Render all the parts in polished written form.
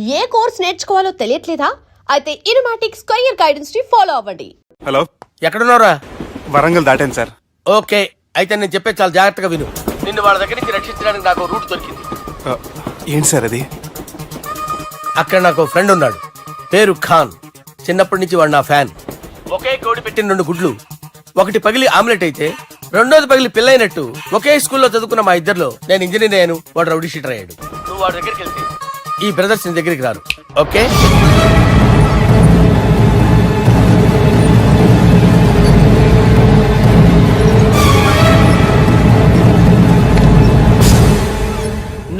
ఏ course నేర్చుకోవాలో తెలియట్లేదా? అయితే ఇనుమాటిక్ square guidance ని follow అవ్వండి. హలో, ఎక్కడున్నారా? వరంగల్ దాటాను సార్. ఓకే, అయితే నేను చెప్పే చాలా జాగ్రత్తగా విను. నిన్ను వాళ్ళ దగ్గర నుంచి రక్షించడానికి నాకు రూట్ దొరికింది. ఏంటి సార్ అది? అక్కడ నాకు ఫ్రెండ్ ఉన్నాడు, పేరు ఖాన్. చిన్నప్పటి నుంచి వాడు నా ఫ్యాన్. ఒకే కోడి పెట్టిన 2 గుడ్లు, ఒకటి పగిలి ఆమ్లెట్ అయితే రెండోది పగిలి పిల్లైనట్టు ఒకే స్కూల్లో చదువుకున్న మా ఇద్దరిలో నేను ఇంజనీర్ అయ్యాను, వాడు రౌడీ షీటర్ అయ్యాడు. నువ్వు వాడి దగ్గరికి వెళ్తే ఈ బ్రదర్స్ నీ దగ్గరికి రారు. ఓకే,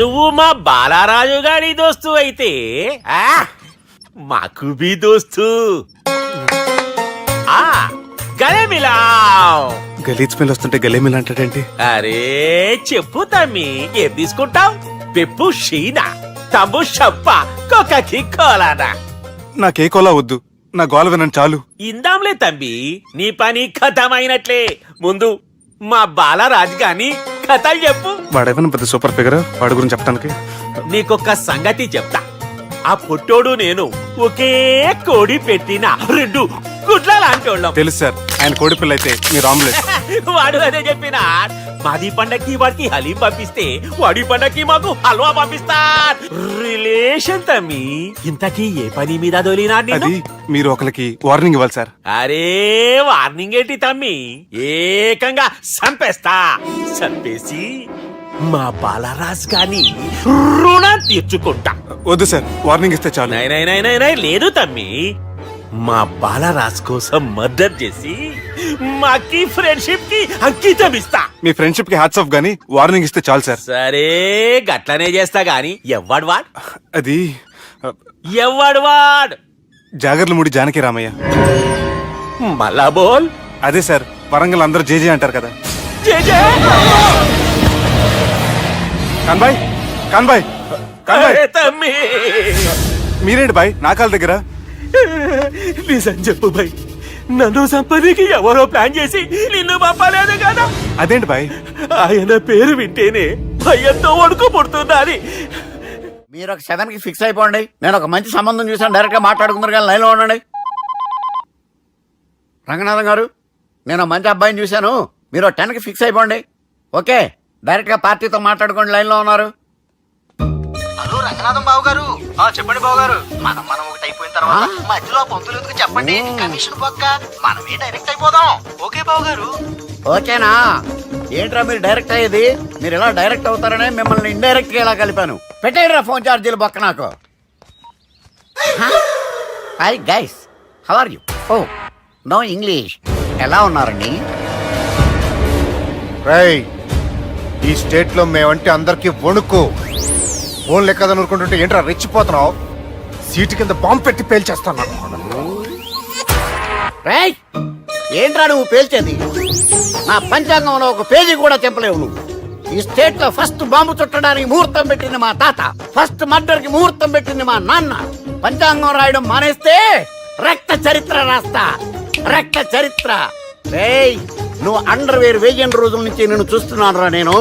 నువ్వు మా బాలారాజు గారి దోస్తు అయితే మాకు బి దోస్తు. గలే మిలావ్. గలీజ్ స్మెల్ వస్తుంటే గలేమిల్ అంటాడేంటి? అరే చెప్పు తమ్మి, ఏం తీసుకుంటావు? పెప్పు షీనా, తమ్ము షప్ప, కొకకి కోలానా? నాకే కోలా వద్దు, నా గోల వినండి చాలు. ఇందాంలే తమ్మి, నీ పని ఖతమైనట్లే. ముందు మా బాలరాజు గాని కథలు చెప్పు. వాడేమైనా పెద్ద సూపర్ ఫిగర్, వాడి గురించి చెప్పడానికి. నీకొక్క సంగతి చెప్తా. ఆ పుట్టోడు నేను ఒకే కోడి పెట్టిన 2 గుడ్ల లాంటి వాళ్ళం. తెలుసు సార్, ఆయన కోడి పిల్ల అయితే మీరు ఆమ్లెట్. వాడు అదే చెప్పిన. మాది పండక్కి వాడికి హలీం పంపిస్తే వాడి పండక్కి మాకు హల్వా పంపిస్తా. రిలేషన్ తమ్మి. ఇంతకీ ఏ పని మీద దొలినా? అది మీరు ఒకరికి వార్నింగ్ ఇవ్వాలి సార్. అరే వార్నింగ్ ఏంటి తమ్మి, ఏకంగా చంపేస్తా. చంపేసి మా బాలరాజ్ గాని రుణం తీర్చుకుంటా. వద్దు సార్, వార్నింగ్ ఇస్తే చాలు. నై లేదు తమ్మి, మా బాలరాజ్ కోసం మర్డర్ చేసి మాకి ఫ్రెండ్షిప్ కి అంకితం ఇస్తా. మీ ఫ్రెండ్షిప్ కి హ్యాట్స్ ఆఫ్ గానీ వార్నింగ్ ఇస్తే చాలు సార్. సరే గట్లనే చేస్తా గాని ఎవ్వడు వాడ్? అది ఎవ్వడు వాడ్? జాగర్లమూడి జానకి రామయ్య. మళ్ళా బోల్. అదే సార్, వరంగల్ అందరూ జేజే అంటారు కదా. జేజే. కాన్బాయ్, కాన్బాయ్, కాన్బాయ్. అరే తమ్మి, మీరేంటి బాయ్ నా కాళ్ళ దగ్గర? నిజం చెప్పు బాయ్, నన్ను సంపదికి ఎవరో ప్లాన్ చేసి నిన్ను పంపలేదు కదా? అదేంటి బాయ్? ఆయన పేరు వింటేనే భయంతో వణుకు పుడుతున్నది. మీరు ఒక 7 కి ఫిక్స్ అయిపోండి. నేను ఒక మంచి సంబంధం చూసాను, డైరెక్ట్ గా మాట్లాడుకుందరు కానీ లైన్లో ఉండండి. రంగనాథం గారు, నేను మంచి అబ్బాయిని చూశాను, మీరు 10 కి ఫిక్స్ అయిపోండి. ఓకే, డైరెక్ట్ గా పార్టీతో మాట్లాడుకోండి. లైన్లో ఉన్నారు. హలో రంగనాథం బాబు గారు. చెప్పండి బాబు గారు. మనం ఒకటి అయిపోయిన తర్వాత మధ్యలో పంతులు ఎందుకు చెప్పండి, కమిషన్ పక్క మనమే డైరెక్ట్ అయిపోదాం. ఓకే బాబు గారు. ఓకేనా? ఏంట్రా మీరు డైరెక్ట్ అయ్యేది? మీరు ఇలా డైరెక్ట్ అవుతారనే మిమ్మల్ని ఇండైరెక్ట్ గా ఇలా కలిపాను. పెట్టేయరా ఫోన్ ఛార్జీలు బొక్క నాకు. Hi guys, how are you? Oh no English. ఎలా ఉన్నారండి? రేయ్, ఈ స్టేట్ లో మేమంటే అందరికి వణుకు. ఫోన్ లెక్క అనుకుంటుంటే ఏంట్రా రెచ్చిపోతున్నావు? సీటు కింద బాంబు పెట్టి పేల్చేస్తాను. రేయ్, ఏంట్రా నువ్వు పేల్చేది? నా పంచాంగంలో ఒక పేజీ కూడా చెప్పలేవు నువ్వు. ఈ స్టేట్ లో ఫస్ట్ బాంబు చుట్టడానికి ముహూర్తం పెట్టింది మా తాత, ఫస్ట్ మర్డర్ కి ముహూర్తం పెట్టింది మా నాన్న. పంచాంగం రాయడం మానేస్తే రక్త చరిత్ర రాస్తా, రక్త చరిత్ర. రేయ్, నువ్వు అండర్వేర్ వేయని రోజుల నుంచి నేను చూస్తున్నాను రా నేను.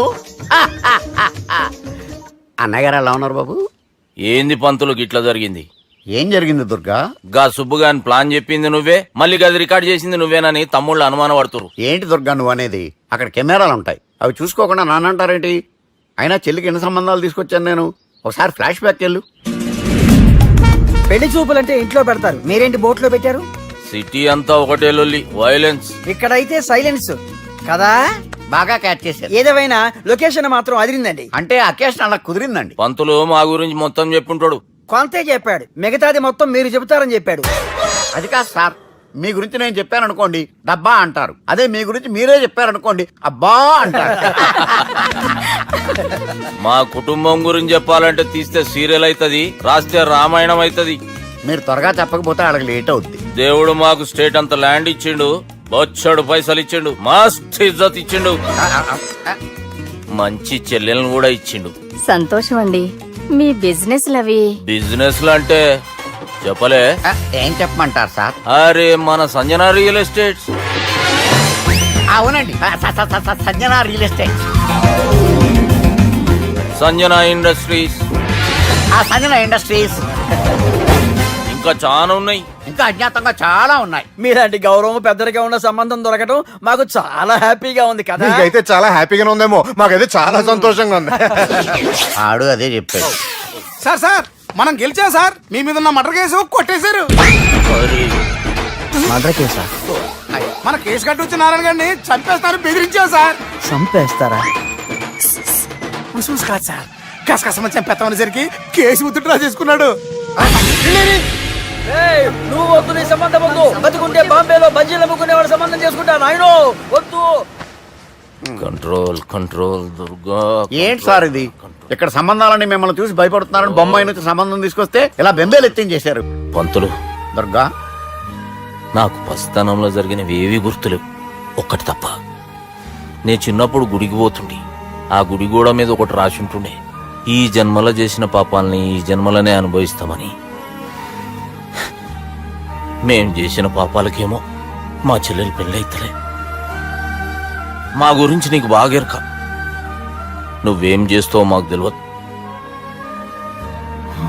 అన్నగారు ఎలా ఉన్నారు బాబు? ఏంది పంతులు గిట్లా జరిగింది? ఏం జరిగింది దుర్గా? గా సుబ్బుగాని ప్లాన్ చెప్పింది నువ్వే, మళ్ళీ గది రికార్డ్ చేసింది నువ్వేనని తమ్ముళ్ళు అనుమానం పడుతురు. ఏంటి దుర్గా నువ్వు అనేది? అక్కడ కెమెరాలు ఉంటాయి, అవి చూసుకోకుండా నానంటారేంటి? అయినా చెల్లికి ఎన్ని సంబంధాలు తీసుకొచ్చాను నేను. ఒకసారి ఫ్లాష్ బ్యాక్ వెళ్ళు. పెళ్లి చూపులంటే ఇంట్లో పెడతారు, మీరేంటి బోట్లో పెట్టారు? సిటీ అంతా ఒకటే లొల్లి, వైలెన్స్. ఇక్కడైతే సైలెన్స్ కదా. బాగా క్యాచ్ చేశారు. ఏదేమైనా లొకేషన్ మాత్రం అదిరిందండి. అంటే అకేషన్ అలా కుదిరిందండి. పంతులు మా గురించి మొత్తం చెప్పుంటాడు. కొంతే చెప్పాడు, మిగతాది మొత్తం మీరు చెబుతారని చెప్పాడు. అది కాదు సార్, మీ గురించి నేను చెప్పాను అనుకోండి డబ్బా అంటారు, అదే మీ గురించి మీరే చెప్పారనుకోండి అబ్బా అంటారు. మా కుటుంబం గురించి చెప్పాలంటే తీస్తే సీరియల్ అవుతుంది, రాస్తే రామాయణం అవుతుంది. మీరు త్వరగా చెప్పకపోతే వాళ్ళకి లేట్ అవుద్ది. దేవుడు మాకు స్టేట్ అంత ల్యాండ్ ఇచ్చిండు, బొచ్చడు పైసలు ఇచ్చిండు, మస్త్ ఇజ్జత్ ఇచ్చిండు, మంచి చెల్లెలను కూడా ఇచ్చిండు. సంతోషం అండి. మీ బిజినెస్ లవి? బిజినెస్ అంటే చెప్పలే. ఏం చెప్పమంటారు సార్? అరే మన సంజన రియల్ ఎస్టేట్స్. అవునండి, Sanjana real estate, Sanjana industries. Sanjana industries. ఇంకా చాలా ఉన్నాయి. ఇంకా అజ్ఞాతంగా చాలా ఉన్నాయి. మీలాంటి గౌరవం పెద్దరిగా ఉన్న సంబంధం దొరకడం మాకు చాలా హ్యాపీగా ఉంది కదా. మీకైతే చాలా హ్యాపీగానే ఉందేమో, మాకైతే చాలా సంతోషంగా ఉంది. ఆడు అదే చెప్పాడు. సార్ మనం గెలిచాం సార్. మీ మీద ఉన్న మర్డర్ కేసు కొట్టేశారు. మర్డర్ కేసా? మన కేసు కట్టి వచ్చిన నారాయణ గారిని చంపేస్తారు బెదిరించాం సార్. చంపేస్తారా? చూసి కాదు సార్, కసకసమని చంపేస్తామనేసరికి కేసు ఉత్తుట్రా చేసుకున్నాడు. నువ్వు వద్దు, నీ సంబంధం వద్దు. బతుకుంటే బాంబేలో బజ్జీలు అమ్ముకునే వాడు సంబంధం చేసుకుంటా నాయనో, వద్దు. Control control Durga. ఏంటి సార్ ఇది? ఇక్కడ సంబంధాలని మిమ్మల్ని చూసి భయపడుతున్నారని బొమ్మాయి నుంచి సంబంధం తీసుకొస్తే ఇలా బెంబేలు ఎత్తించేశారు. పంతులు, దుర్గా, నాకు పసితనంలో జరిగినవి ఏవి గుర్తులేవు, ఒక్కటి తప్ప. నేను చిన్నప్పుడు గుడికి పోతుండే. ఆ గుడి గోడ మీద ఒకటి రాసి ఉంటుండే, ఈ జన్మలో చేసిన పాపాలని ఈ జన్మలనే అనుభవిస్తామని. మేం చేసిన పాపాలకేమో మా చెల్లెలు పెళ్ళైతలే. మా గురించి నీకు బాగెరక. నువ్వేం చేస్తావో మాకు తెలియదు.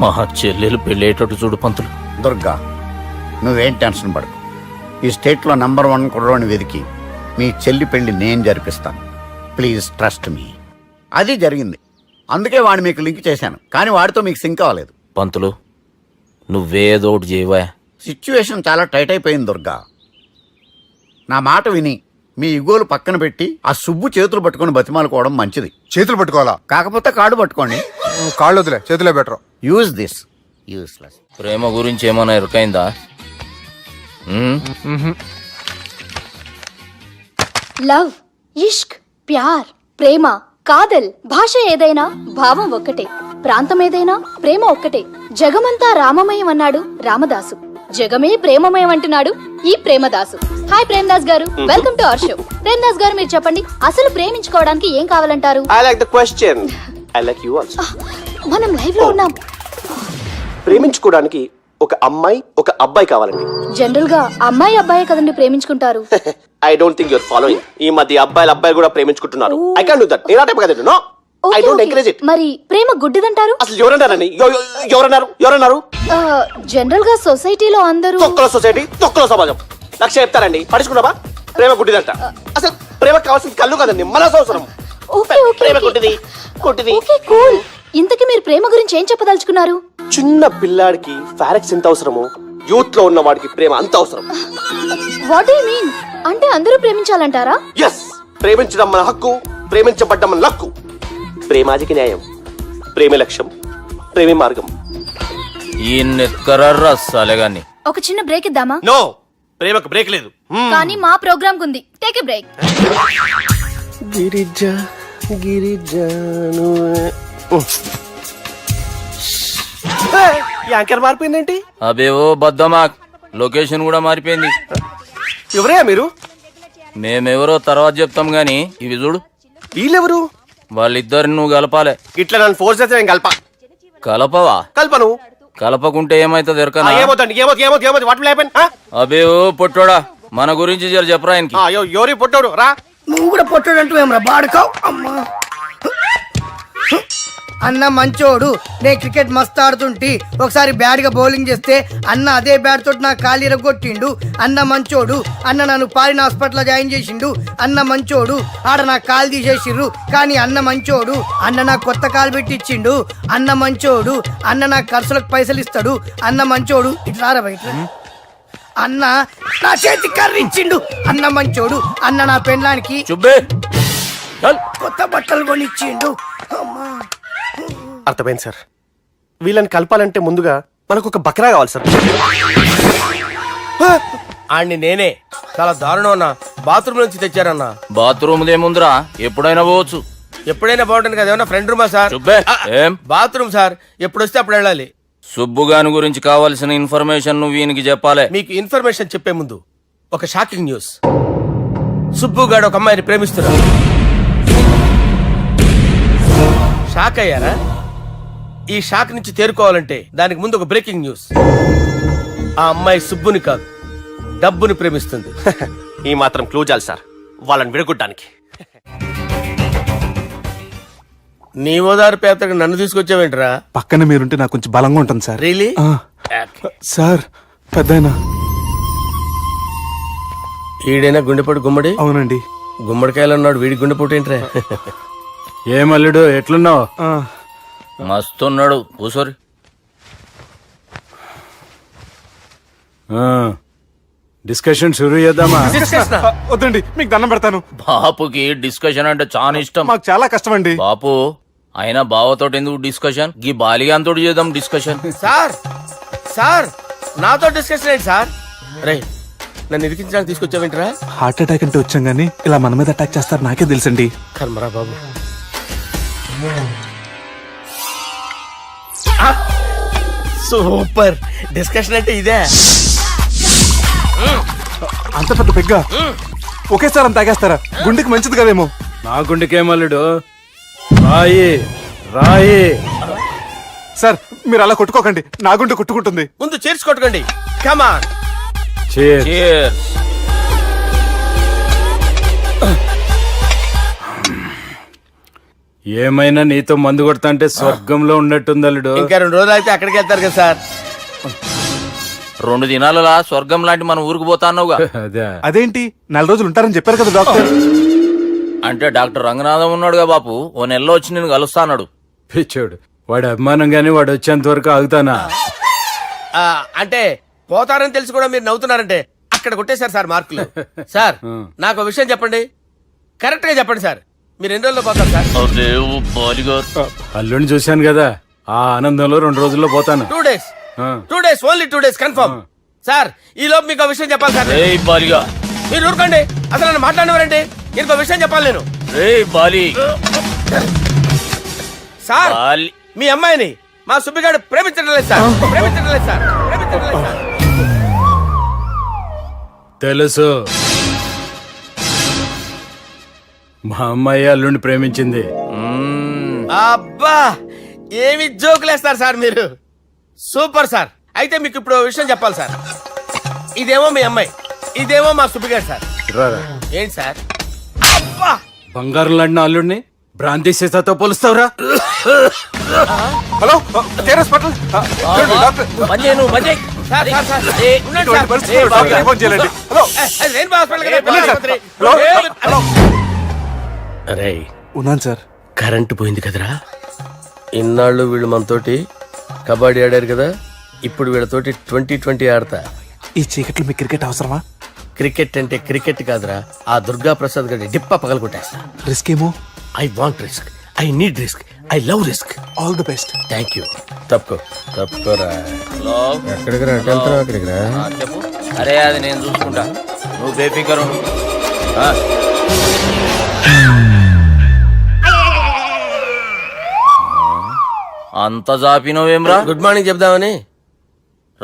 మా చెల్లెలు పెళ్ళేటట్టు చూడు పంతులు. దుర్గా, నువ్వేం టెన్షన్ పడకు. ఈ స్టేట్లో నంబర్ 1 కుర్రోని వెతికి మీ చెల్లి పెళ్లి నేను జరిపిస్తాను. Please trust me. అది జరిగింది, అందుకే వాడిని మీకు లింక్ చేశాను. కానీ వాడితో మీకు సింక్ అవ్వలేదు. పంతులు, నువ్వేదో ఒకటి చేయవా. సిచ్యువేషన్ చాలా టైట్ అయిపోయింది దుర్గా. నా మాట విని మీ ఇగోలు పక్కన పెట్టి ఆ సుబ్బు చేతులు పట్టుకొని బతిమాలుకోవడం మంచిది. చేతులు పట్టుకోవాలా? కాకపోతే కాడు పట్టుకోండి. కాళ్ళు వదిలే, చేతులే బెటర్. Use this. యూస్లెస్. ప్రేమ గురించి ఏమైనా ఎరుకైందా? లవ్, ఇష్క్, ప్యార్, ప్రేమ, కాదల్, భాష ఏదైనా భావం ఒక్కటే, ప్రాంతం ఏదైనా ప్రేమ ఒక్కటే. జగమంతా రామమయం అన్నాడు రామదాసు, జగమే ప్రేమమయం అంటున్నాడు ఈ ప్రేమదాసు. హాయ్ ప్రేమదాస్ గారు, welcome to our show. Premadasa గారు, మీరు చెప్పండి, అసలు ప్రేమించుకోవడానికి ఏం కావాలంటారు? I like the question. I like you also. మనం లైవ్ లో ఉన్నాం. ప్రేమించుకోవడానికి ఒక అమ్మాయి ఒక అబ్బాయి కావాలండి. జనరల్ గా అమ్మాయి అబ్బాయి కదండి ప్రేమించుకుంటారు. I don't think your following. ఈ మధ్య అబ్బాయిలు కూడా ప్రేమించుకుంటున్నారు. I can't do that. నేను ఆ టైప్ కదండి. No, I don't encourage it. మరి ప్రేమ గుడ్డిదంటారు? అసలు ఎవరన్నారండి? ఎవరన్నారు? జనరల్ గా సొసైటీలో అందరూ తొక్కల సొసైటీ, తొక్కల సమాజం లక్ష చెప్తారండి. పడుచుకున్నావా? ప్రేమ గుడ్డిదంట. అసలు ప్రేమ కావాల్సింది కళ్ళు కదండి, మనసు అవసరం. ప్రేమ గుడ్డిది. కూల్. ఇంతకీ మీరు ప్రేమ గురించి ఏం చెప్పదలుచుకున్నారు? చిన్న పిల్లాడికి ఫారెక్స్ ఎంత అవసరమో యూత్ లో ఉన్న వాడికి ప్రేమ అంత అవసరం. What you mean? అంటే అందరూ ప్రేమించాలంటారా? ఎస్, ప్రేమించడం మన హక్కు, ప్రేమించబడ్డం మన లక్కు. ప్రేమాజికి న్యాయం, ప్రేమ లక్ష్యం, ప్రేమే మార్గం. ఈ నెత్కరర్రా సాలేగాన్ని. ఒక చిన్న బ్రేక్ ఇద్దామా? నో, ప్రేమకు బ్రేక్ లేదు. కానీ మా ప్రోగ్రామ్ కుంది. Take a break. యాంకర్ మారిపోయిందేంటి? అబేవో బద్దమా, లొకేషన్ కూడా మారిపోయింది. ఎవరయ్యా మీరు? మేమెవరో తర్వాత చెప్తాం గాని ఇవి చూడు. వీళ్ళెవరు? వాళ్ళిద్దరిని నువ్వు కలపాలే. ఇట్లా నన్ను ఫోర్స్ చేస్తే నేను కలపవా? కల్పను. కలపకుంటే ఏమైతుంది ఎరకనా? ఏమవుతుంది? What will happen? అబేవో పొట్టోడా, మన గురించి జర చెప్పరా ఆయనకి. ఎవరి పొట్టాడు రా. నువ్వు కూడా పొట్టాడు అంటూ ఏమరా బాడుకావు? అమ్మా అన్న మంచోడు. నేను క్రికెట్ మస్తు ఆడుతుంటి, ఒకసారి బ్యాట్ గా బౌలింగ్ చేస్తే అన్న అదే బ్యాట్ తోటి నా కాలు ఇరగొట్టిండు. అన్న మంచోడు. అన్న నన్ను పాలిన హాస్పిటల్ జాయిన్ చేసిండు. అన్న మంచోడు. ఆడ నా కాలు తీసేసిర్రు, కానీ అన్న మంచోడు. అన్న నాకు కొత్త కాలు పెట్టిచ్చిండు. అన్న మంచోడు. అన్న నాకు ఖర్చులకు పైసలు ఇస్తాడు. అన్న మంచోడు. ఇట్లా బయట అన్న నా చేతి కర్రీ ఇచ్చిండు. అన్న మంచోడు. అన్న నా పెళ్ళానికి కొత్త బట్టలు కొనిచ్చిండు. అర్థమైంది సార్. వీళ్ళని కలపాలంటే ముందుగా మనకు ఒక బక్రా కావాలి సార్. ఆడిని నేనే. చాలా దారుణం అన్నా. బాత్రూమ్ నుంచి తెచ్చారన్నా. బాత్రూమ్ దేముందిరా, ఎప్పుడైనా పోవచ్చు. ఎప్పుడైనా బాగుంటుంది కదా. ఏమన్నా ఫ్రెండ్ రూమా సార్? ఏం బాత్రూమ్ సార్, ఎప్పుడు వస్తే అప్పుడు వెళ్ళాలి. సుబ్బుగాని గురించి కావాల్సిన ఇన్ఫర్మేషన్ నువ్వు ఈయనకి చెప్పాలి. మీకు ఇన్ఫర్మేషన్ చెప్పే ముందు ఒక షాకింగ్ న్యూస్. సుబ్బుగాడు ఒక అమ్మాయిని ప్రేమిస్తున్నాడు. షాక్ అయ్యారా? ఈ షాక్ నుంచి తేరుకోవాలంటే దానికి ముందు ఒక బ్రేకింగ్ న్యూస్. ఆ అమ్మాయి సుబ్బుని కాదు, డబ్బుని ప్రేమిస్తుంది. ఈ మాత్రం క్లూ చాలు సార్ వాళ్ళని విడగొట్టడానికి. నీ ఓదారు పేతకు నన్ను తీసుకొచ్చావేంట్రా? పక్కన మీరుంటే నాకు కొంచెం బలంగా ఉంటుంది సార్. రియలీ? ఆ, సార్ పెద్దయినా. ఈడైనా గుండెపోటు గుమ్మడి? అవునండి. గుమ్మడికాయలు అన్నాడు, వీడి గుండెపోటు ఏంట్రా? ఏమల్లుడు ఎట్లున్నావు? ఆ, మస్తున్నాడు కూసోరి. డిస్కషన్ షురూ చేద్దామా? వద్దండి, మీకు దండం పెడతాను. బాపుకి డిస్కషన్ అంటే చాలా ఇష్టం. మాకు చాలా కష్టం అండి. బాపు అయినా బావతోటి ఎందుకు డిస్కషన్? గీ బాలిగాంతో చేద్దాం డిస్కషన్. సార్ సార్ నాతో డిస్కషన్ ఏంటి సార్? రే నన్ను ఇరికించడానికి తీసుకొచ్చావేంట్రా? హార్ట్ అటాక్ అంటే వచ్చాం గానీ ఇలా మన మీద అటాక్ చేస్తారు నాకే తెలుసండి. కర్మరా బాబు. సూపర్ డిస్కషన్ అంటే ఇదే. అంత పెద్ద పెగ్గ ఒకేసారి అంత తాగేస్తారా? గుండెకి మంచిది కదేమో. నా గుండెకేమల్లుడు రాయి రాయి. సార్ మీరు అలా కొట్టుకోకండి, నా గుండె కొట్టుకుంటుంది. ముందు చేర్చుకొట్టుకోండి. కమాన్. Cheers. ఏమైనా నీతో మందు కొడతా అంటే స్వర్గంలో ఉన్నట్టుంది అల్లుడు. ఇంకా 2 రోజులు అయితే అక్కడికి వెళ్తారు కదా సార్. 2 దినాలలా స్వర్గం లాంటి మన ఊరికి పోతాన్నావుగా. అదే అదేంటి 4 రోజులు ఉంటారని చెప్పారు కదా డాక్టర్. అంటే డాక్టర్ రంగనాథం ఉన్నాడుగా బాపు, ఓ నెలలో వచ్చి నేను కలుస్తా అన్నాడు. పిచ్చోడు వాడి అభిమానం గాని వాడు వచ్చేంత వరకు ఆగుతానా? అంటే పోతారని తెలిసి కూడా మీరు నవ్వుతున్నారంటే అక్కడ కొట్టేశారు సార్ మార్కులు. సార్ నాకు విషయం చెప్పండి, కరెక్ట్ గా చెప్పండి సార్. మీరు ఎన్ని రోజుల్లో పోతారు సార్? అరే ఓ బాలిగా. అల్లుడిని చూశాను కదా, ఆ ఆనందంలో 2 రోజుల్లో పోతాను. 2 days. 2 days, only 2 days confirm. Sir ఈ లోపు మీకు ఒక విషయం చెప్పాలి సార్. రేయ్ బాలిగా. మీరు ఊరుకోండి, అసలు నన్ను మాట్లాడినవారంటే ఇంకో విషయం చెప్పాలి నేను. రేయ్ బాలి. Sir Bali. మీ అమ్మాయిని మా సుబ్బిగాడు ప్రేమించడం లేదు సార్. ప్రేమించడం లేదు సార్. ప్రేమించడం లేదు సార్. తెలుసు, మా అమ్మాయి అల్లుడిని ప్రేమించింది. అబ్బా ఏమి జోకులేస్తారు సార్ మీరు. Super sir. అయితే మీకు ఇప్పుడు ఓ విషయం చెప్పాలి సార్. ఇదేమో మీ అమ్మాయి, ఇదేమో మా సుబ్బిగాడు సార్. రారా. ఏంటి సార్? అబ్బా బంగారం లాంటి అల్లుడిని భ్రాంతి సీతతో పోలుస్తావురా? Hello Care Hospital. డాక్టర్ పని చేయను, పని చేయి. సార్ సార్ సార్ ఉండండి ఇటువంటి సార్. పరిస్థితుల్లో డాక్టర్ని ఫోన్ చేయాలండి. హలో అది రెయిన్బో హాస్పిటల్ కదా, వెళ్ళండి సార్. ఆసుపత్రి. Hello hello. అరే ఉన్నాను సార్. కరెంటు పోయింది కదరా. ఇన్నాళ్ళు వీళ్ళు మనతోటి కబడ్డీ ఆడారు కదా, ఇప్పుడు వీళ్ళతోటి 2020 ఆడతా. ఈ చీకట్లో మీకు క్రికెట్ అవసరమా? క్రికెట్ అంటే క్రికెట్ కాదురా, ఆ దుర్గా ప్రసాద్ గారి డిప్ప పగల కొట్టేస్తా. రిస్క్ ఏమో. I want risk, I need risk, I love risk. All the best. Thank you. తప్పుకోరా. హలో. ఎక్కడికి రా? అక్కడికి రా. చెప్పు. అరే అది నేను చూసుకుంటా, నువ్వు బేఫికర్ ఉండు. అంత జాపినవేమ్రా? గుడ్ మార్నింగ్ చెప్దామని.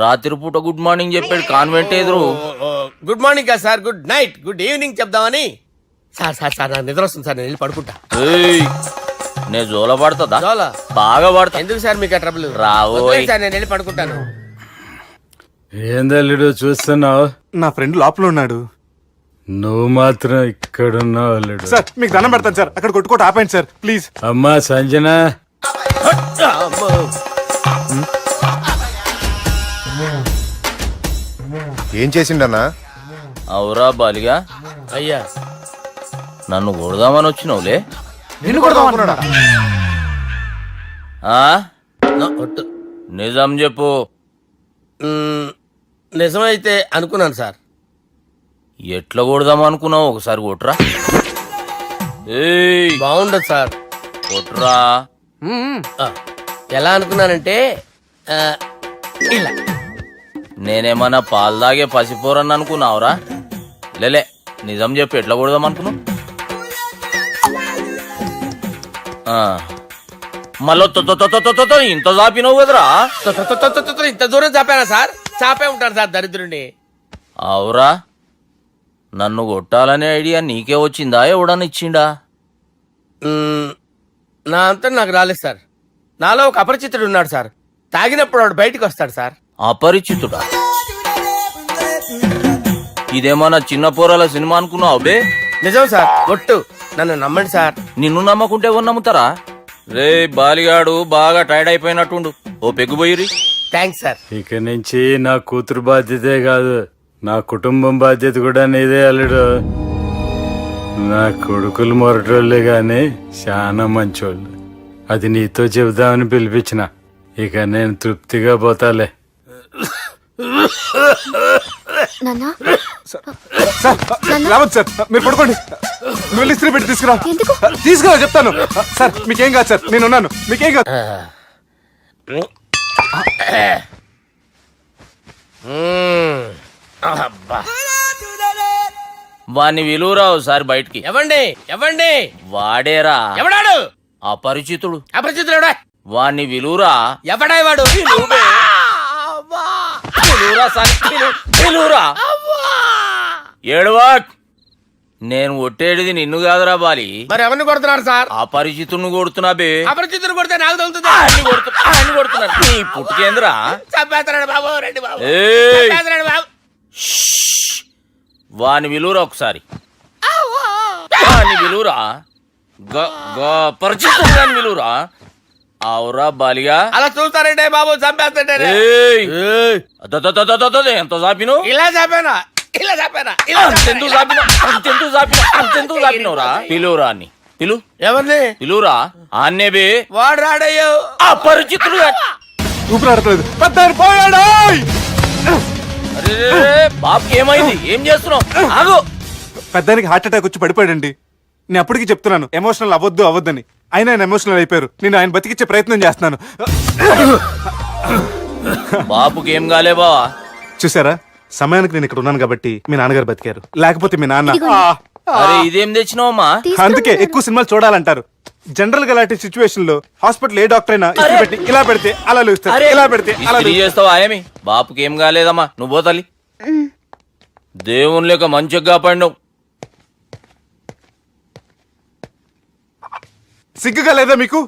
రాత్రి పూట గుడ్ మార్నింగ్ చెప్పాడు కాన్వెంట్ ఎదురు. గుడ్ మార్నింగ్ కదా sir, good night, good evening చెప్దామని. సార్ సార్ సార్ నాకు నిద్ర వస్తుంది సార్, నేను వెళ్ళి పడుకుంటా. ఏయ్, నే జోల పడుతుందా? జోల? బాగా పడతా. ఎందుకు సార్ మీకు ఆ ట్రబుల్? రావోయ్. సార్ నేను వెళ్ళి పడుకుంటాను. ఏందల్లుడు చూస్తున్నావు? నా ఫ్రెండ్ లోపల ఉన్నాడు. నువ్వు మాత్రం ఇక్కడున్నావు అల్లుడు. సార్ మీకు దండం పెడతాను సార్, అక్కడ కొట్టుకోట ఆపండి సార్ ప్లీజ్. అమ్మా సంజన, ఏం చేసిండన్నా? అవురా బాలిగా, అయ్యా నన్ను కొడదామని వచ్చినావులే. నిన్ను కొడదామన్నాడా? ఆ? ఒట్టు. నిజం చెప్పు. నిజమైతే అనుకున్నాను సార్. ఎట్లా కొడదాం అనుకున్నావు? ఒకసారి కొట్రా. ఏయ్ బాగుండదు సార్. కొట్రా. ఆ, ఎలా అనుకున్నానంటే ఇలా. నేనేమన్నా పాలు తాగే పసిపోరని అనుకున్నావురా? లేలే, నిజం చెప్పు, ఎట్లా కొడదాం అనుకున్నావు? మళ్ళీ ఇంత చాపినావు కదరా? ఇంత దూరం చాపానా సార్? చాపే ఉంటాను సార్ దరిద్రుడిని. అవురా, నన్ను కొట్టాలనే ఐడియా నీకే వచ్చిందా? ఎవడన్నా ఇచ్చిండా? నా అంతా నాకు రాలేదు సార్. నాలో ఒక అపరిచితుడు ఉన్నాడు సార్. తాగినప్పుడు వాడు బయటికి వస్తాడు సార్. అపరిచితుడా? ఇదేమన్నా చిన్న పోరాల సినిమా అనుకున్నావు బే? నిజం సార్, ఒట్టు. నన్ను నమ్మండి సార్. నిన్ను నమ్మకుంటే ఎవరు నమ్ముతారా? రే బాలిగాడు బాగా టైర్డ్ అయిపోయినట్టుండు, ఓ పెగ్గుబోయిరి. Thanks sir. ఇక నుంచి నా కూతురు బాధ్యతే కాదు, నా కుటుంబం బాధ్యత కూడా నీదే అల్లుడు. నా కొడుకులు మొరటోళ్ళే గాని చాలా మంచోళ్ళు. అది నీతో చెబుదామని పిలిపించిన. ఇక నేను తృప్తిగా పోతాలే. నాన్నా సార్ రావద్దు సార్, మీరు పడుకోండి. నువ్వు వెళ్ళి ఇస్త్రీ పెట్టి తీసుకురా. తీసుకురా చెప్తాను. సార్ మీకేం కాదు సార్, నేనున్నాను, మీకేం కాదు. వాణ్ణి విలువరా ఒకసారి బయటికి. ఎవండి ఎవండి? వాడేరా ఎవడాడు? అపరిచితుడు. అపరిచితుడు ఎవడా? వాణ్ణి విలువరా. ఎవడా వాడు? విలువరా సార్, విలువరా. ఏడవాక్, నేను ఒట్టేడిది నిన్ను కాదురా బాలి. మరి ఎవరిని కొడుతున్నారు సార్? అపరిచితుడిని కొడుతున్నా బే. అపరిచితుడు కొడితే నాకు తగులుతుంది. ఆయన కొడుతున్నా. నీ పుట్టుకేంద్రా. చంపేస్తాడు బాబు, రండి బాబు. ఏయ్! చంపేస్తాడు బాబు. వాని విలువరా ఒకసారి. వాని విలువరా. పరిచితుడు గాని విలువరా. అవురా బాలిగా. అలా చూస్తారంటే బాబు, చంపేస్తాడే. ఎంత చాపిను? ఇలా చంపానా? ఇలా చంపానా? అంతెందుకు చాపినవురా? పిలువురా అని పిలు. ఎవరిని పిలువురా. ఆన్నే బే. వాడు రాడయ్యో. అపరిచితుడు ఊపిరాడట్లేదు. పెద్ద పోయాడు. బాబుకి ఏమైంది? ఏం చేస్తున్నావు? ఆగు. పెద్దానికి హార్ట్ అటాక్ వచ్చి పడిపోయాడండి. నేను అప్పటికి చెప్తున్నాను ఎమోషనల్ అవ్వద్దని. అయినా ఆయన ఎమోషనల్ అయిపోయారు. నేను ఆయన బతికిచ్చే ప్రయత్నం చేస్తున్నాను. బాబుకి ఏం కాలే బావా? చూసారా, సమయానికి నేను ఇక్కడ ఉన్నాను కాబట్టి మీ నాన్నగారు బతికారు. లేకపోతే మీ నాన్న. అరే ఇదేం తెచ్చినావమ్మా? అందుకే ఎక్కువ సినిమాలు చూడాలంటారు. జనరల్ గా అలాంటి సిచ్యువేషన్ లో హాస్పిటల్ ఏ డాక్టర్ అయినా ఇస్త్రీ పెట్టి ఇలా పెడితే అలా లూస్తారు, ఇలా పెడితే అలా ఇస్త్రీ చేస్తావా ఏమి? బాపుకి ఏం కాలేదమ్మా, నువ్వు పోతల్లి. దేవుని లేక మంచిగా పడినావు. సిగ్గుగా లేదా మీకు?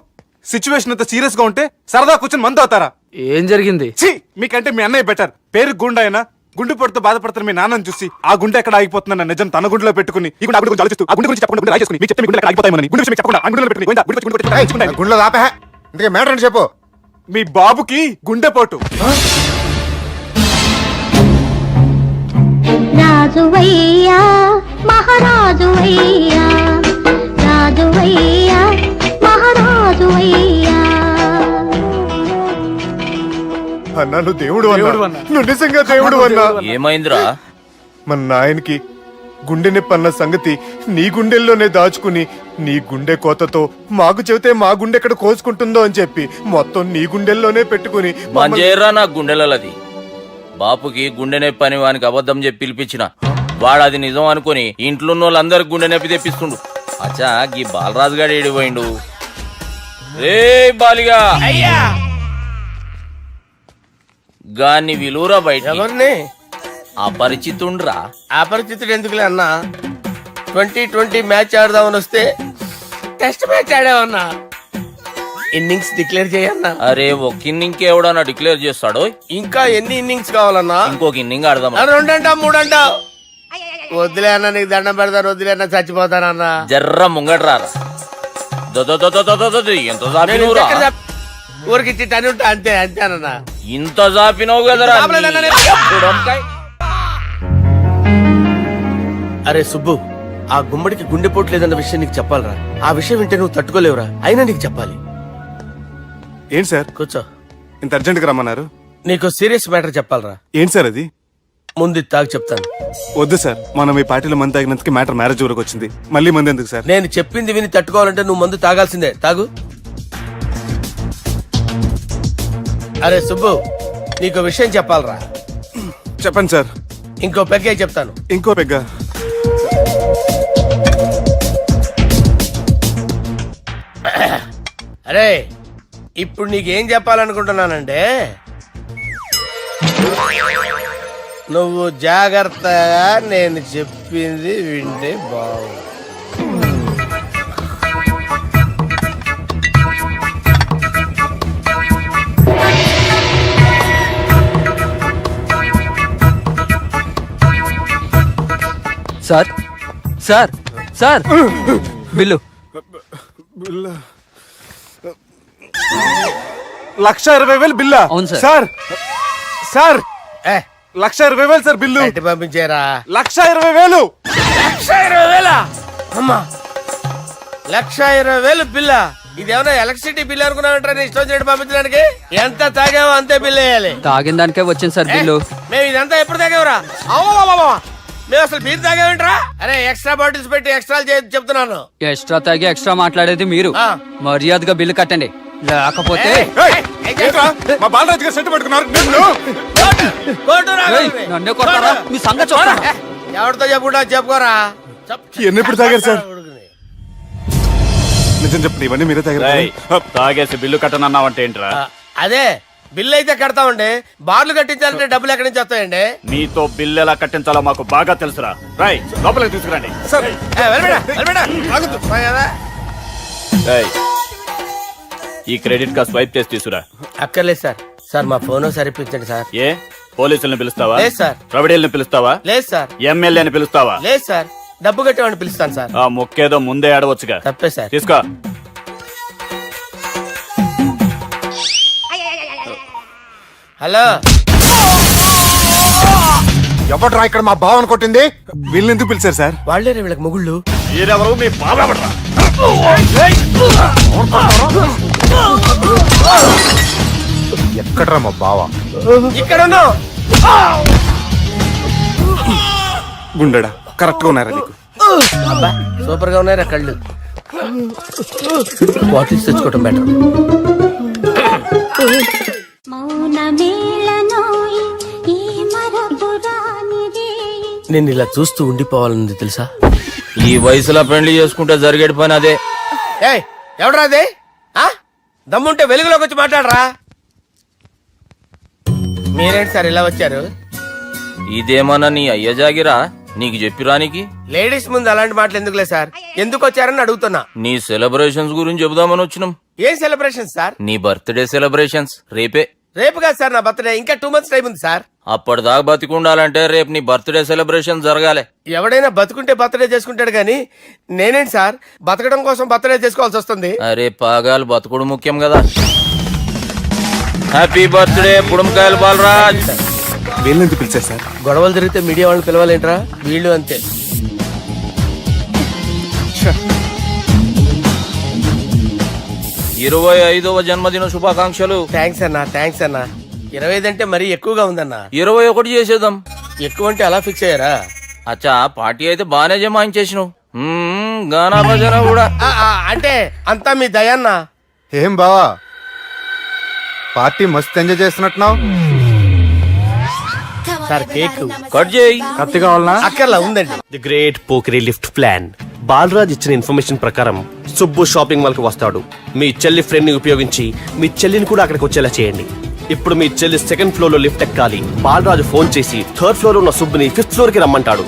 సిచ్యువేషన్ అంత సీరియస్ గా ఉంటే సరదా కూర్చొని మందు అవుతారా? ఏం జరిగింది? ఛీ, మీకంటే మీ అన్నయ్య బెటర్. పేరు గుండె అయినా గుండె పొడితో బాధపడుతున్న మీ నాన్నని చూసి ఆ గుండె ఎక్కడ ఆగిపోతుందన్న నిజం తన గుండెలో పెట్టుకుని ఈ గుండె గురించి ఆలోచిస్తూ ఆ గుండె గురించి చెప్పకుండా గుండె రాజేసుకుని మీకు చెప్తే మీ గుండె ఎక్కడ ఆగిపోతాయని గుండె విషయం మీకు చెప్పకుండా ఆ గుండెలో పెట్టుకుని గుండె గుండె గుండెలో ఆపే. ఇంతకీ మ్యాటర్ అని చెప్పు. మీ బాబుకి గుండెపోటు. రాజువయ్యా మహారాజువయ్యా, రాజువయ్యా మహారాజువయ్యా. అన్నా నువ్వు దేవుడు అన్నా, నువ్వు నిజంగా దేవుడు అన్నా. ఏమైందిరా? మన నాయనకి గుండె నొప్పి అన్న సంగతి నీ గుండెల్లోనే దాచుకుని నీ గుండె కోతతో మాకు చెబితే మా గుండె ఎక్కడ కోసుకుంటుందో అని చెప్పి మొత్తం నీ గుండెల్లోనే పెట్టుకుని మంజేరా నా గుండెలది. బాపుకి గుండె నొప్పి అని వానికి అబద్ధం చెప్పి పిలిపించిన వాడు అది నిజం అనుకుని ఇంట్లో ఉన్న వాళ్ళందరికి గుండె నొప్పి తెప్పిస్తుండు. అచ్చా గీ బాలరాజు గారు ఏడిపోయిండు. రే బాలిగా, అయ్యా గాన్ని విలువరా బయట. ఎవరిని? అపరిచితుండ్రా. అపరిచితుడు ఎందుకులే అన్నా? 2020 మ్యాచ్ ఆడదామని వస్తే టెస్ట్ మ్యాచ్ ఆడామన్నా. ఇన్నింగ్స్ డిక్లేర్ చేయన్నా. అరే ఒక ఇన్నింగ్ ఎవడన్నా డిక్లేర్ చేస్తాడు? ఇంకా ఎన్ని ఇన్నింగ్స్ కావాలన్నా? ఇంకొక ఇన్నింగ్ ఆడదాం. 2 అంటావు 3 అంటావు. వద్దులే అన్న, నీకు దండం పెడతాను. వద్దులే అన్న, చచ్చిపోతానన్నా. జర్ర ముంగట్రారా. ఎంత జాపినవురా? ఊరికి ఇచ్చి టని ఉంటా అంతే అంతేనన్నా. ఇంత జాపినవు కదరా. అరే సుబ్బు, ఆ గుమ్మడికి గుండెపోటు లేదన్న విషయం నీకు చెప్పాలరా. ఆ విషయం వింటే నువ్వు తట్టుకోలేవురా. అయినా నీకు చెప్పాలి. ఏంటి సార్ కూర్చో. ఇంత అర్జెంట్ గా రమ్మన్నారు? నీకు సీరియస్ మ్యాటర్ చెప్పాలరా. ఏంటి సార్ అది? ముందు ఇది తాగు చెప్తాను. వద్దు సార్, మనం ఈ పార్టీలో మంది తాగినందుకు మ్యాటర్ మ్యారేజ్ వరకు వచ్చింది. మళ్ళీ మంది ఎందుకు సార్? నేను చెప్పింది విని తట్టుకోవాలంటే నువ్వు మందు తాగాల్సిందే. తాగు. అరే సుబ్బు, నీకు విషయం చెప్పాలరా. చెప్పండి సార్. ఇంకో పెగ్గే చెప్తాను. ఇంకో పెగ్గా? అరే ఇప్పుడు నీకేం చెప్పాలనుకుంటున్నానంటే, నువ్వు జాగ్రత్తగా నేను చెప్పింది వింటే బాగుంది. Sir sir sir bill. 1,20,000 బిల్లా? అవును సార్. సార్ సార్ ఏ 1,20,000 సార్ బిల్లు. బయట పంపించారా? 1,20,000. 1,20,000 అమ్మా, 1,20,000 బిల్లా? ఇదేమన్నా ఎలక్ట్రిసిటీ బిల్ అనుకున్నామంటారా? ఇష్టం వచ్చినట్టు పంపించడానికి ఎంత తాగామో అంతే బిల్ వేయాలి. తాగిన దానికే వచ్చింది సార్ బిల్లు. మేము ఇదంతా ఎప్పుడు తాగేవరా? మేము అసలు మీరు తాగేమంటారా? అరే ఎక్స్ట్రా బాటిల్స్ పెట్టి ఎక్స్ట్రా చెప్తున్నాను. ఎక్స్ట్రా తాగి ఎక్స్ట్రా మాట్లాడేది మీరు. ఆ. మర్యాదగా బిల్లు కట్టండి, లేకపోతే ఏయ్, ఏంట్రా? మా బాలరాజు గారు సెట్ పట్టుకున్నారు. ఏయ్, నన్నే కొడతారా? మీ సంగతి చూడరా? ఎవరితో చెప్పుకుంటా చెప్పుకోరా. ఇవన్నీ ఎప్పుడు తాగారు సార్? నిజం చెప్పండి, ఇవన్నీ మీరే తాగారు. తాగేసి బిల్లు కట్టనన్నావంటే ఏంట్రా? అదే బిల్లు అయితే కడతామండి, బార్లు కట్టించాలంటే డబ్బులు ఎక్కడి నుంచి వస్తాయండి? నీతో బిల్లు ఎలా కట్టించాలో మాకు బాగా తెలుసురా. రై లోపలికి తీసుకురండి. రేయ్, ఈ క్రెడిట్ కార్డ్ స్వైప్ చేసి తీసుకురా. అక్కర్లేదు సార్. సార్ మా ఫోన్ సరిపించండి సార్. ఏ పోలీసుల్ని పిలుస్తావా? లేదు సార్. ప్రొవిడీల్ని పిలుస్తావా? లేదు సార్. ఎమ్మెల్యేని పిలుస్తావా? లేదు సార్. డబ్బు కట్టేవాడిని పిలుస్తాను సార్. ఆ మొక్కేదో ముందే ఆడవచ్చుగా. తప్పే సార్. తీసుకో. హలో, ఎవడ్రా ఇక్కడ మా బావని కొట్టింది? వీళ్ళని ఎందుకు పిలిచారు సార్? వాళ్ళేరే వీళ్ళకి మొగుళ్ళు. మీరెవరు? మీ బాబా? ఎక్కడ్రా మా బావ? ఇక్కడ ఉన్నావు. గుండెడా కరెక్ట్ గా ఉన్నారా నీకు? అబ్బా సూపర్ గా ఉన్నారా కళ్ళు. బాటిల్స్ తెచ్చుకోవటం బెటర్. నేను ఇలా చూస్తూ ఉండిపోవాలనుంది తెలుసా? ఈ వయసులో పెళ్లి చేసుకుంటే జరిగేటి పని అదే. ఏయ్ ఎవడరా అదే? దమ్ముంటే వెలుగులోకి వచ్చి మాట్లాడరా. మీరేంటి సార్ ఇలా వచ్చారు? ఇదేమన్నా నీ అయ్య జాగిరా నీకు చెప్పిరానికి? లేడీస్ ముందు అలాంటి మాటలు ఎందుకులే సార్, ఎందుకు వచ్చారని అడుగుతున్నా. నీ సెలబ్రేషన్స్ గురించి చెబుదామని వచ్చినాం. ఏం సెలబ్రేషన్ సార్? నీ బర్త్డే సెలబ్రేషన్స్ రేపే. రేపు కాదు సార్ నా బర్త్డే, ఇంకా 2 months టైం ఉంది సార్. అప్పటిదాకా బతికుండాలంటే రేపు నీ బర్త్డే సెలబ్రేషన్ జరగాలి. ఎవడైనా బతుకుంటే బర్త్డే చేసుకుంటాడు గానీ నేనేంటి సార్ బతకడం కోసం బర్త్డే చేసుకోవాల్సి వస్తుంది? అరే పాగాలు బతుకుడు ముఖ్యం కదా. హ్యాపీ బర్త్డే పుడంకాయలు బాలరాజ్. వీళ్ళని ఎందుకు పిలిచారు సార్? గొడవలు జరిగితే మీడియా వాళ్ళని పిలవాలేంట్రా? వీళ్ళు అంతే. 25వ జన్మదిన శుభాకాంక్షలు. థ్యాంక్స్ అన్నా, థ్యాంక్స్ అన్నా. 25 అంటే మరీ ఎక్కువగా ఉందన్నా. 21 చేసేద్దాం. ఎక్కువ అంటే అలా ఫిక్స్ అయ్యారా? అచ్చా పార్టీ అయితే బానే జమాయించేసినావు. గానా భజన కూడా. అంటే అంతా మీ దయన్నా. ఏం బావా, పార్టీ మస్తు ఎంజాయ్ చేస్తున్నట్టున్నావు. సార్ కేక్ కట్ చేయి. కత్తి కావాలనా? అక్కర్లా ఉందండి. ది గ్రేట్ పోకరీ లిఫ్ట్ ప్లాన్. బాలరాజ్ ఇచ్చిన ఇన్ఫర్మేషన్ ప్రకారం సుబ్బు షాపింగ్ మాల్ కి వస్తాడు. మీ చెల్లి ఫ్రెండ్ ని ఉపయోగించి మీ చెల్లిని కూడా అక్కడికి వచ్చేలా చేయండి. ఇప్పుడు మీ చెల్లి 2nd ఫ్లోర్ లో లిఫ్ట్ ఎక్కాలి. బాలరాజు ఫోన్ చేసి 3rd ఫ్లోర్ లో ఉన్న సుబ్బుని 5th ఫ్లోర్ కి రమ్మంటాడు.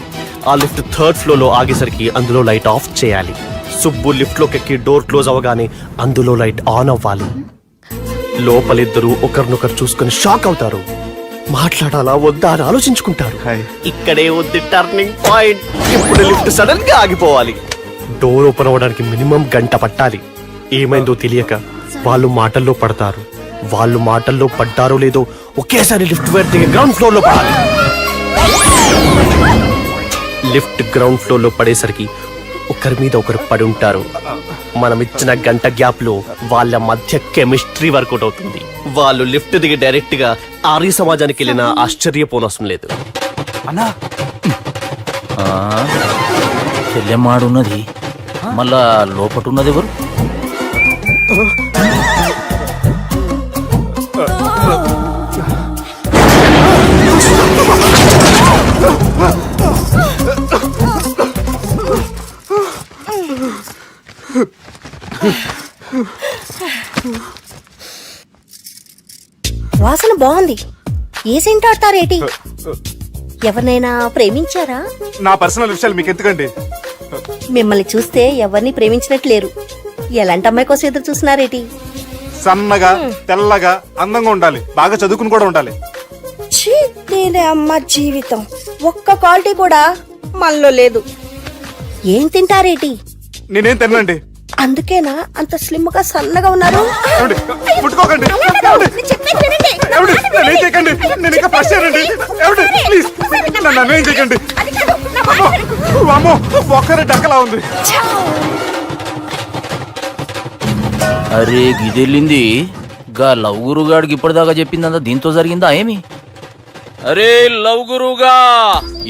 ఆ లిఫ్ట్ 3rd ఫ్లోర్ లో ఆగేసరికి అందులో లైట్ ఆఫ్ చేయాలి. సుబ్బు లిఫ్ట్ లోకి ఎక్కి డోర్ క్లోజ్ అవ్వగానే అందులో లైట్ ఆన్ అవ్వాలి. లోపలిద్దరూ ఒకరినొకరు చూసుకుని షాక్ అవుతారు. మాట్లాడాలా వద్దా అని ఆలోచించుకుంటారు. ఇక్కడే ఉంది టర్నింగ్ పాయింట్. ఇప్పుడు లిఫ్ట్ సడన్ గా ఆగిపోవాలి. డోర్ ఓపెన్ అవ్వడానికి మినిమం గంట పట్టాలి. ఏమైందో తెలియక వాళ్ళు మాటల్లో పడతారు. వాళ్ళు మాటల్లో పడ్డారో లేదో ఒకేసారి లిఫ్ట్ దిగి గ్రౌండ్ ఫ్లోర్ లో పడాలి. లిఫ్ట్ గ్రౌండ్ ఫ్లోర్ లో పడేసరికి ఒకరి మీద ఒకరు పడి ఉంటారు. మనం ఇచ్చిన గంట గ్యాప్ లో వాళ్ళ మధ్య కెమిస్ట్రీ వర్కౌట్ అవుతుంది. వాళ్ళు లిఫ్ట్ దిగి డైరెక్ట్ గా ఆర్య సమాజానికి వెళ్ళినా ఆశ్చర్యపోనవసరం లేదు. అన్నా చెల్లెమ్మాడున్నది, మళ్ళా లోపటున్నది ఎవరు? వాసన బాగుంది. ఏ సెంట్ ఆడతారేటి? ఎవరినైనా ప్రేమించారా? నా పర్సనల్ విషయాలు మీకు ఎందుకండి? మిమ్మల్ని చూస్తే ఎవరిని ప్రేమించినట్లేరు. ఎలాంటి అమ్మాయి కోసం ఎదురు చూస్తున్నారేటి? సన్నగా తెల్లగా అందంగా ఉండాలి, బాగా చదువుకుని కూడా ఉండాలి. ఛీ, నేనే అమ్మ జీవితం. ఒక్క క్వాలిటీ కూడా మనలో లేదు. ఏం తింటారేటి? నేనేం తినండి, అందుకేనా అంత స్లిమ్ గా సన్నగా ఉన్నారు ఏమండి? ముట్టుకోకండి. ఏమండి? నన్ను ఏం చేయకండి. నేను ఇంకా ఫస్ట్ ఇయర్ అండి. ఏమండి? ప్లీజ్ నన్ను ఏం చేయకండి. అమ్మో ఒక్కరే డక్కలా ఉంది. అరే గిదెళ్ళింది గా లవ్ గురుగాడికి ఇప్పటిదాకా చెప్పిందంతా దీంతో జరిగిందా ఏమి? అరే లవ్ గురుగా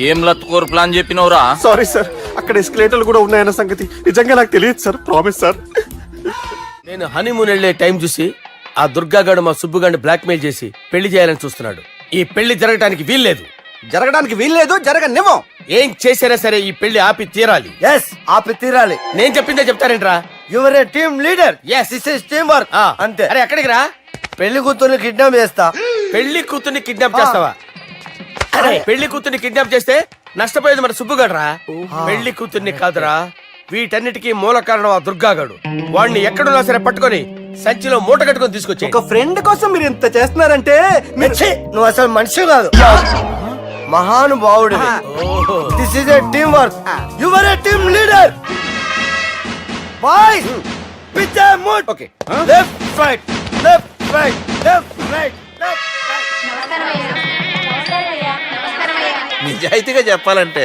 ఏం లత్కోర్ ప్లాన్ చెప్పినవురా? సారీ సార్, అక్కడ ఎస్కలేటర్లు కూడా ఉన్నాయన్న సంగతి నిజంగా నాకు తెలియదు సార్. Promise sir. నేను హనీమూన్ వెళ్లే టైం చూసి ఆ దుర్గాగాడు మా సుబ్బుగాడిని బ్లాక్మెయిల్ చేసి పెళ్లి చేయాలని చూస్తున్నాడు. ఈ పెళ్లి జరగటానికి వీల్లేదు. జరగడానికి వీల్లేదు, జరగనివ్వం. ఏం చేసినా సరే ఈ పెళ్లి ఆపి తీరాలి. ఎస్, ఆపి తీరాలి. నేను చెప్పిందే చెప్తారేంట్రా? Your a team leader. Yes. This is team work. అంతే. అరే ఎక్కడికి రా? పెళ్లి కూతుర్ని కిడ్నాప్ చేస్తా. పెళ్లి కూతుర్ని కిడ్నాప్ చేస్తావా? అరే పెళ్లి కూతుర్ని కిడ్నాప్ చేస్తే నష్టపోయేది మన సుబ్బుగాడ్రా. పెళ్లి కూతుర్ని కాదురా, వీటన్నిటికీ మూల కారణం ఆ దుర్గాగాడు. వాడిని ఎక్కడున్నా సరే పట్టుకొని సంచిలో మూట కట్టుకొని తీసుకొచ్చి ఒక ఫ్రెండ్ కోసం మీరు ఇంత చేస్తున్నారంటే నువ్వు అసలు మనిషి కాదు, మహానుభావుడు. This is a team work. Your a team leader. Boys pitch mood. Okay left right, left right, left right, left నిజాయితీగా చెప్పాలంటే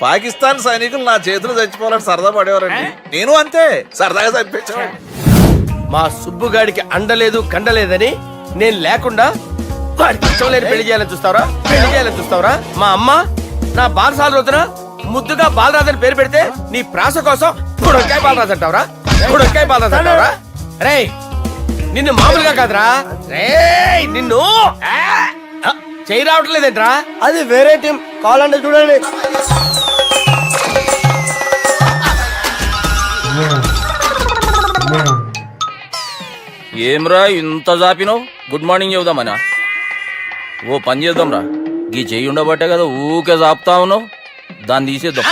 పాకిస్తాన్ సైనికులు నా చేతులు చచ్చిపోవాలని సరదా పడేవారండి. నేను అంతే సరదాగా చంపించేవాడిని. మా సుబ్బుగాడికి అండలేదు కండలేదని నేను లేకుండా వాడికి ఇష్టం లేని పెళ్లి చేయాలని చూస్తావరా? పెళ్లి చేయాలని చూస్తావరా? మా అమ్మ నా బాలసాల రోజున ముద్దుగా బాలరాజని పేరు పెడితే నీ ప్రాస కోసం గుడొక్కాయ బాలరాజు అంటావరా? గుడొక్కాయ బాలరాజు అంటావరా? రే నిన్ను మామూలుగా కాదురా, రే నిన్ను చేయి రావట్లేదేంట్రా? అది వేరే టీం. కావాలంటే చూడండి. ఏమ్రా ఇంత జాపినావు? Good morning చెబుదామనా? ఓ పని చేద్దాంరా, గీ చెయ్యి ఉండబట్టే కదా ఊకే జాపుతా ఉన్నావు. దాన్ని తీసేద్దాం.